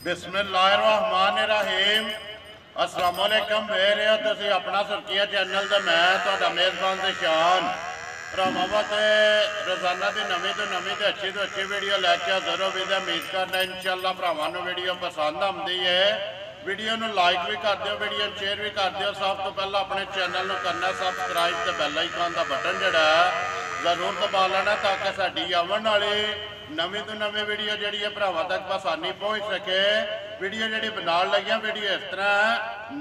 बिस्मिल्लाहिर्रहमानिर्रहीम अस्सलाम वालेकुम वे रहे हो तुसी अपना सुर्खिया चैनल तो मैं तुहाडा मेज़बान ते शान भरावां ते रोज़ाना की नवीं तो अच्छी वीडियो लैके हाज़र हो भी उम्मीद करना इंशाअल्लाह भरावां नूं वीडियो पसंद आती है। वीडियो नूं लाइक भी कर दिओ, वीडियो शेयर भी कर दिओ। सब तो पहला अपने चैनल नूं करना सबसक्राइब ते बैल आइकन का बटन जिहड़ा है जरूर दबा लेना ताकि साडी आवन वाली नवीं तो नवीं वीडियो जिहड़ी है भरावां तक आसानी पहुँच सके। वीडियो जिहड़ी बनाउण लगी वीडियो इस तरह है,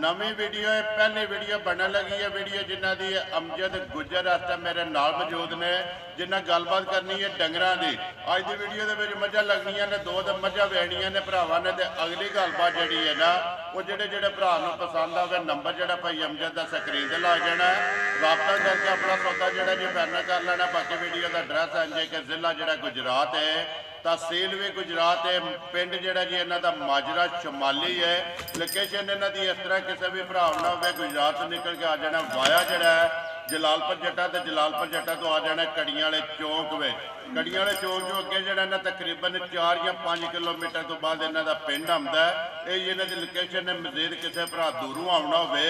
नवीं वीडियो है, पहली वीडियो बनने लगी है। वीडियो जिन्हां दी अमजद गुजर इस टाइम मेरे नाल मौजूद ने, जिन्हां गलबात करनी है डंगरां दी। अज की वीडियो दे विच मझां लगनियां ने, दो मझां वेणियां ने भरावां ने। ते अगली गलबात जिहड़ी है ना वो जिहड़े भरा नूं पसंद आवे नंबर जिहड़ा भाई अमजद दा स्क्रीन ते ला जाना, राबता करके अपना सौदा जिहड़ा जी फाइनल कर लेना। बाकी वीडियो का एड्रैस है जे कि जिला जिहड़ा गुजरात है, तहसील भी गुजरात है, पिंड जिहड़ा जी इन्हां दा माजरा शमाली है। लोकेशन इन्हां दी इस तरह किसी भी भरा ना हो गुजरात तो निकल के आ जाना वाया जिहड़ा है जलालपुर जट्टा, तो जलालपुर जट्टा तो आ जाना कड़ियां वाले चौंक में। कड़ियां वाले चौंक जो अगे जिहड़ा इन्हां तकरीबन 4 या 5 किलोमीटर तो बाद इन्हां दा पिंड आउंदा है। ये इन्हां दी लोकेशन है। मजीद किसी भरा दूरों आउणा होवे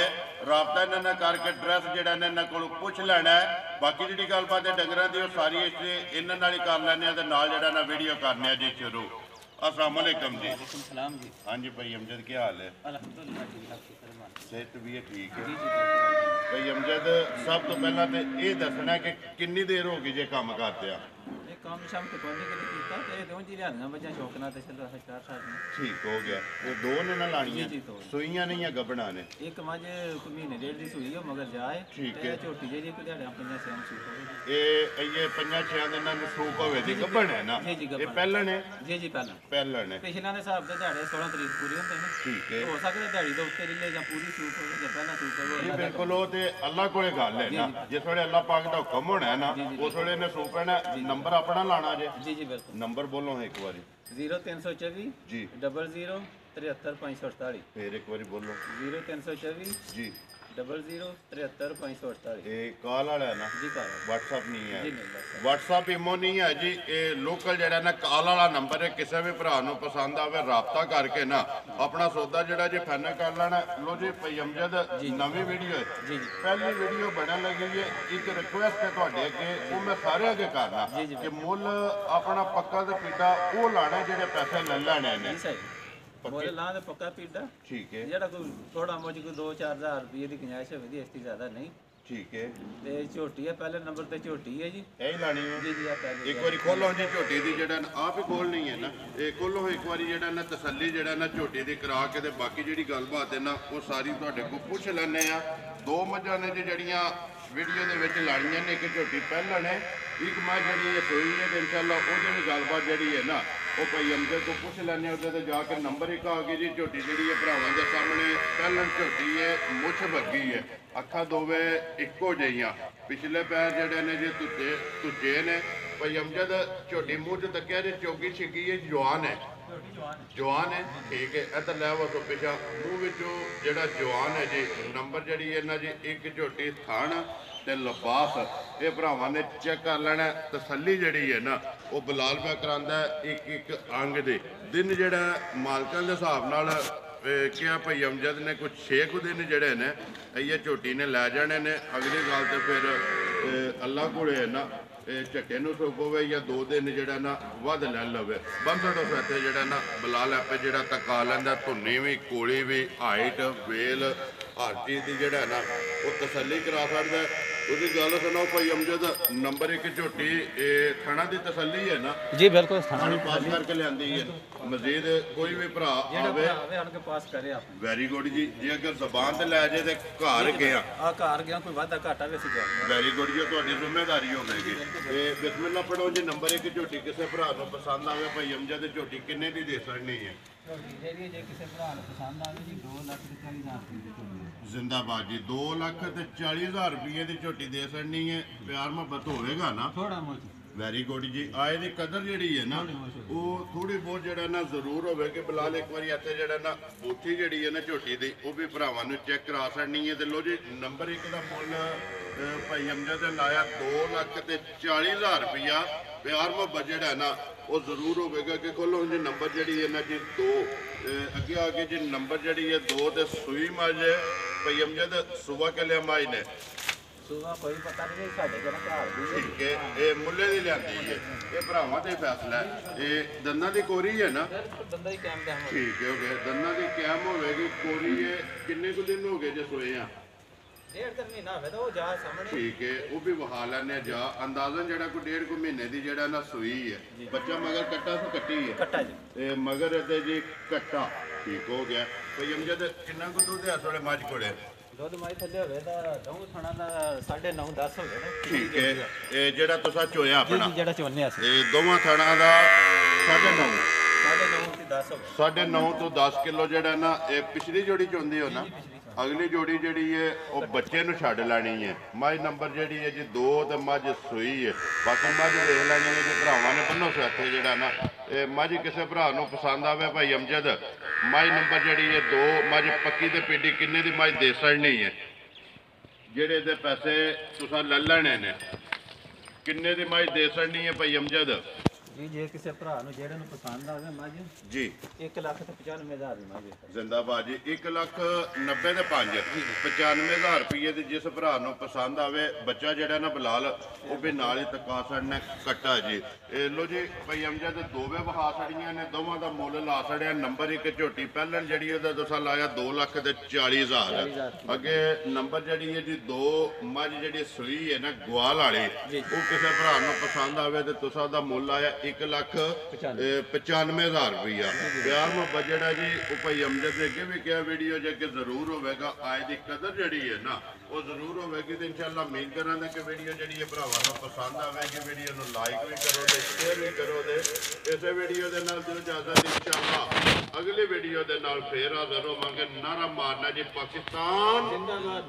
राबता इन्हां नाल करके एड्रैस जिहड़ा इन्हां कोलों पुछ लैना है। बाकी जिहड़ी गलबात है डंगरां दी वो सारी इत्थे इन्हां नाल ही कर लैने ते नाल जिहड़ा ना वीडियो करने जी शुरू। अस्सलाम वालेकुम जी। सलाम जी। हाँ जी भाई अमजद क्या हाल है? अल्हम्दुलिल्लाह ठीक है, सेहत भी है ठीक है जी जी। भाई अमजद सब तो पहला तो ये दसना कि कितनी देर हो गई जे काम करते हैं? ये काम शाम तो कोई नहीं कीता ते दों जी लियाना बच्चा शौक ना ते चलो 4 साल में ठीक हो गया। ये दो ने ना लानियां जी, दो। सुइयां नहीं है गबना ने? एक मज कोई महीने डेढ़ दी सुई हो मगर जाए ठीक ते है। झोटी जी कोई दिहाड़ियां पंजां छें सूट होवे। ये 5-6 दिन में सूप होवे दी गबन है ना? जी जी ये गब्बन पहलन है? जी जी पहला पहलन है पिछला ने हिसाब से दिहाड़े 16 तरीक पूरी होंदे ने। ठीक है। हो सकदा दिहाड़ी दे उत्ते रिले जां पूरी सूट होवे जां पहला सूट होवे। ये बिल्कुल वो तो अल्लाह को गल है ना, जिस वे अल्लाह पाक का हुक्म होना है ना उस वे इन्हें सूप है ना। नंबर अपना लाना जे? जी जी बिल्कुल। नंबर बोलो एक बारी। 0324 जी 00 73 548 फिर एक बारी बोलो। 0324 जी 00 73 548 ये कॉल वाला है ना? जी कहा व्हाट्सअप नहीं है? जी नहीं बस व्हाट्सअप इमो नहीं है जी। ये लोकल जरा ना कॉल वाला नंबर है। किसी भी भरा नूं पसंद आवे राबता करके ना अपना सौदा जरा जी फाइनल कर लेना। लो जी भाई अमजद नवी वीडियो है, जी जी पहली वीडियो बनने लगी है। एक रिक्वेस्ट है तुहाडे अगे, वो मैं सारे अगे करना कि मुल अपना पक्का ते पीटा वो लाना जेडे पैसे ले लेने ने। जी सही बोले ला दे पक्का पीड़ा ठीक है जेड़ा कोई थोड़ा मुझ कोई 2-4 हज़ार रुपये की गुंजाइश होगी दी, इसकी ज़्यादा नहीं। ठीक है। ते झोटी है पहले नंबर ते झोटी है जी। यही लानी है जी जी आप पहले एक बार खोलो जी झोटी की जड़ा आप ही खोलनी है ना। ये खोलो एक बार जड़ा ना तसल्ली जड़ा ना झोटी की करा के ते बाकी जी गलबात है ना वो सारी तुहाडे को पुछ लैने आ। दो मझां ने जी जड़ियां वीडियो दे विच लाणियां ने, एक झोटी पहलन है, एक मझ जड़ी है सोई है। तो इंशाअल्लाह ओहदी भी गलबात जड़ी है ना वो भाई अमजद को पुछ लैने। उहदे जाके नंबर एक आ गई जी। झोटी जी है भरावां दे सामने पहलन झोटी है, मुछ बग्गी है, अखा दोवे इक्को जिहियां, पिछले पैर जड़े ने जी तुचे ने। भाई अमजद झोटी मूँह च तकिया जी चौगी छिगी है, जवान है, जवान है ठीक है। इधर लै वसो पिछा मूँह विचों जड़ा जवान है जी। नंबर जड़ी है ना जी एक झोटी थान ते लिबास ये भरावां ने चेक कर लेना। तसल्ली जड़ी है ना वो बिलाल पे करांदा एक एक अंग दे दिन जड़ा मालकां दे हिसाब नाल क्या भाई अमजद ने कुछ 6 दिन जड़े ने ये झोटी ने लै जाने ने। अगली गल तो फिर अल्लाह कोले है ना झट्टे नूं सुख होवे या 2 दिन जड़ा ना वध लै लवे। बंसड़ो सैथे जड़ा ना बिलाल आपे जड़ा तका लैंदा। धुन्नी भी कोली भी हाइट वेल हर चीज़ की जड़ा ना वो तसल्ली करा सकदा। उसकी गल सुनो भाई अमजद नंबर एक झोटी थणा की तसल्ली है ना? जी बिल्कुल थाना पास करके लियांदी है। मजीद कोई भी भरा आवे उनके पास करे आप वेरी गुड जी। जे अगर जबान ते लै जाए तो घर गया आ घर गया कोई वादा घाटा भी असीं जाऊंगा। वेरी गुड जी तुहाडी जिम्मेदारी होगी। बिस्मिल्लाह पढ़ो जी। नंबर एक झोटी किसी भरा नूं पसंद आवे भाई अमजद झोटी किन्ने दी दे सकनी है? ਜਿਹੜੀ ਜੇ ਕਿਸੇ ਭਰਾ ਨੂੰ ਪਸੰਦ ਆਵੇ ਜੀ 2,40,000 ਰੁਪਏ ਦੀ ਝੋਟੀ जिंदाबाद जी। 2,40,000 रुपये की झोटी दे सकनी है। प्यार मुहब्बत होएगा ना? ਥੋੜਾ ਮੁੱਚ वेरी गुड जी। आए की कदर जी है ना वो थोड़ी बहुत जरा ना जरूर होवे कि बिलाल एक बार इतने जरा ना बूथी जी है ना झोटी की वो भी भरावां नूं चेक करा सकनी है। तो लो जी नंबर एक का मुल भाई अमजद ने लाया 2,40,000 रुपया। प्यार मुहब्बत जड़ा ना ਉਹ ਜ਼ਰੂਰ ਹੋਵੇਗਾ ਕਿ ਖੋਲੋ ਜੀ ਨੰਬਰ ਜਿਹੜੀ ਇਹਨਾਂ ਜੀ 2 ਅੱਗੇ ਆ ਕੇ ਜੀ ਨੰਬਰ ਜਿਹੜੀ ਹੈ 2 ਤੇ ਸੂਈ ਮੱਝ ਭਈ ਅਮਜਦ ਸੁਬਾ ਕੇ ਲਿਆ ਮਾਈ ਨੇ ਸੁਬਾ ਕੋਈ ਪਤਾ ਨਹੀਂ ਸਾਡੇ ਕੋਲ ਘਰ ਦੀ ਠੀਕ ਹੈ ਇਹ ਮੁੱਲੇ ਦੀ ਲਿਆਂਦੀ ਹੈ ਇਹ ਭਰਾਵਾਂ ਦਾ ਹੀ ਫੈਸਲਾ ਹੈ ਇਹ ਦੰਦਾਂ ਦੀ ਕੋਰੀ ਹੈ ਨਾ ਦੰਦਾਂ ਦੀ ਕੈਮ ਦਾ ਠੀਕ ਹੈ ਹੋ ਗਿਆ ਦੰਦਾਂ ਦੀ ਕੈਮ ਹੋਵੇਗੀ ਕੋਰੀ ਹੈ ਕਿੰਨੇ ਕੁ ਦਿਨ ਹੋ ਗਏ ਜੇ ਸੋਏ ਆ ਡੇਢ ਮਹੀਨਾ ਹੋਵੇ ਤਾਂ ਉਹ ਜਾ ਸਾਹਮਣੇ ਠੀਕ ਹੈ ਉਹ ਵੀ ਵਹਾ ਲੈਣੇ ਜਾ ਅੰਦਾਜ਼ਨ ਜਿਹੜਾ ਕੋਈ 1.5 ਮਹੀਨੇ ਦੀ ਜਿਹੜਾ ਨਾ ਸੂਈ ਹੈ ਬੱਚਾ ਮਗਰ ਕੱਟਾ ਸੋ ਕੱਟੀ ਹੈ ਕੱਟਾ ਜੀ ਇਹ ਮਗਰ ਤੇ ਜੀ ਕੱਟਾ ਠੀਕ ਹੋ ਗਿਆ ਭਈ ਅਮਜਦ ਕਿੰਨਾ ਕੁ ਦੁੱਧ ਹੈ ਤੁਹਾਡੇ ਮੱਝ ਕੋਲੇ ਦੁੱਧ ਮਾਈ ਥੱਲੇ ਹੋਵੇ ਤਾਂ ਦਊ ਥਣਾ ਦਾ 9.5 10 ਹੋਵੇ ਨਾ ਠੀਕ ਹੈ ਇਹ ਜਿਹੜਾ ਤੁਸੀਂ ਚੋਇਆ ਆਪਣਾ ਜਿਹੜਾ ਚੋਨੇ ਅਸੀਂ ਇਹ ਦੋਵਾਂ ਥਣਾ ਦਾ 9.5 9.5 ਤੇ 10 ਹੋਵੇ 9.5 ਤੋਂ 10 ਕਿਲੋ ਜਿਹੜਾ ਨਾ ਇਹ ਪਿਛਲੀ ਜੋੜੀ ਚੋਂਦੀ ਹੋ ਨਾ ਅਗਲੀ ਜੋੜੀ ਜਿਹੜੀ ਹੈ ਉਹ ਬੱਚੇ ਨੂੰ ਛੱਡ ਲੈਣੀ ਹੈ ਮੱਝ ਨੰਬਰ ਜਿਹੜੀ ਹੈ ਜੀ 2 ਤੇ ਮੱਝ ਸੂਈ ਹੈ ਬਾਕੀ ਮੱਝ ਦੇਖ ਲੈਣੀ ਹੈ ਜੀ ਭਰਾਵਾਂ ਨੇ ਬੰਨੋ ਸਿਆਥੇ ਜਿਹੜਾ ਨਾ ਇਹ ਮੱਝ ਕਿਸੇ ਭਰਾ ਨੂੰ ਪਸੰਦ ਆਵੇ ਭਾਈ ਅਮਜਦ ਮੱਝ ਨੰਬਰ ਜਿਹੜੀ ਹੈ 2 ਮੱਝ ਪੱਕੀ ਤੇ ਪੀਡੀ ਕਿੰਨੇ ਦੀ ਮੱਝ ਦੇ ਸੜਨੀ ਹੈ ਜਿਹੜੇ ਦੇ ਪੈਸੇ ਤੁਸੀਂ ਲੈ ਲੈਣੇ ਨੇ ਕਿੰਨੇ ਦੀ ਮੱਝ ਦੇ ਸੜਨੀ ਹੈ ਭਾਈ ਅਮਜਦ ਜੀ ਜੇ ਕਿਸੇ ਭਰਾ ਨੂੰ ਜਿਹੜੇ ਨੂੰ ਪਸੰਦ ਆਵੇ ਮੱਝ ਜੀ 1,95,000 ਦੀ ਮੱਝ ਜ਼ਿੰਦਾਬਾਦ ਜੀ 1,90,000 ਦੇ 5 95,000 ਰੁਪਏ ਦੀ ਜਿਸ ਭਰਾ ਨੂੰ ਪਸੰਦ ਆਵੇ ਬੱਚਾ ਜਿਹੜਾ ਨਾ ਬਲਾਲ ਉਹ ਵੀ ਨਾਲ ਹੀ ਤਕਾ ਸੜਨਾ ਕੱਟਾ ਜੀ ਇਹ ਲੋ ਜੀ ਭਾਈ ਅਮਜਦ ਦੋਵੇਂ ਵਹਾ ਸੜੀਆਂ ਨੇ ਦੋਵਾਂ ਦਾ ਮੁੱਲ ਲਾ ਸੜਿਆ ਨੰਬਰ 1 ਝੋਟੀ ਪਹਿਲਣ ਜਿਹੜੀ ਉਹਦਾ ਤੁਸੀਂ ਲਾਇਆ 2,40,000 ਅੱਗੇ ਨੰਬਰ ਜਿਹੜੀ ਹੈ ਜੀ 2 ਮੱਝ ਜਿਹੜੀ ਸੂਈ ਹੈ ਨਾ ਗਵਾਲ ਵਾਲੀ ਉਹ ਕਿਸੇ ਭਰਾ ਨੂੰ ਪਸੰਦ ਆਵੇ ਤੇ ਤੁਸੀਂ ਉਹਦਾ ਮੁੱਲ ਆਇਆ 1,95,000 ਰੁਪਇਆ ਪਿਆਰ ਮੁਹੱਬਤ ਜਿਹੜਾ ਜੀ ਉਹ ਭਾਈ ਅਮਜਦ ਨੇ ਅੱਗੇ ਵੀ ਕਿਹਾ ਵੀਡੀਓ ਜੇ ਕਿ ਜ਼ਰੂਰ ਹੋਵੇਗਾ ਆਏ ਦੀ ਕਦਰ ਜਿਹੜੀ ਹੈ ਨਾ ਉਹ ਜ਼ਰੂਰ ਹੋਵੇਗੀ ਤੇ ਇਨਸ਼ਾਅੱਲਾ ਉਮੀਦ ਕਰਾਂਗੇ ਕਿ ਵੀਡੀਓ ਜਿਹੜੀ ਹੈ ਭਰਾਵਾਂ ਨੂੰ ਪਸੰਦ ਆਵੇਗੀ ਵੀਡੀਓ ਨੂੰ ਲਾਈਕ ਵੀ ਕਰੋ ਤੇ ਸ਼ੇਅਰ ਵੀ ਕਰੋ ਤੇ ਇਸੇ ਵੀਡੀਓ ਦੇ ਨਾਲ ਦਿਓ ਇਜਾਜ਼ਤ ਇਨਸ਼ਾਅੱਲਾ ਅਗਲੀ ਵੀਡੀਓ ਦੇ ਨਾਲ ਫੇਰ ਹਾਜ਼ਰ ਹੋਵਾਂਗੇ ਨਾਰਾ ਮਾਰਨਾ ਜੀ ਪਾਕਿਸਤਾਨ ਜ਼ਿੰਦਾਬਾਦ।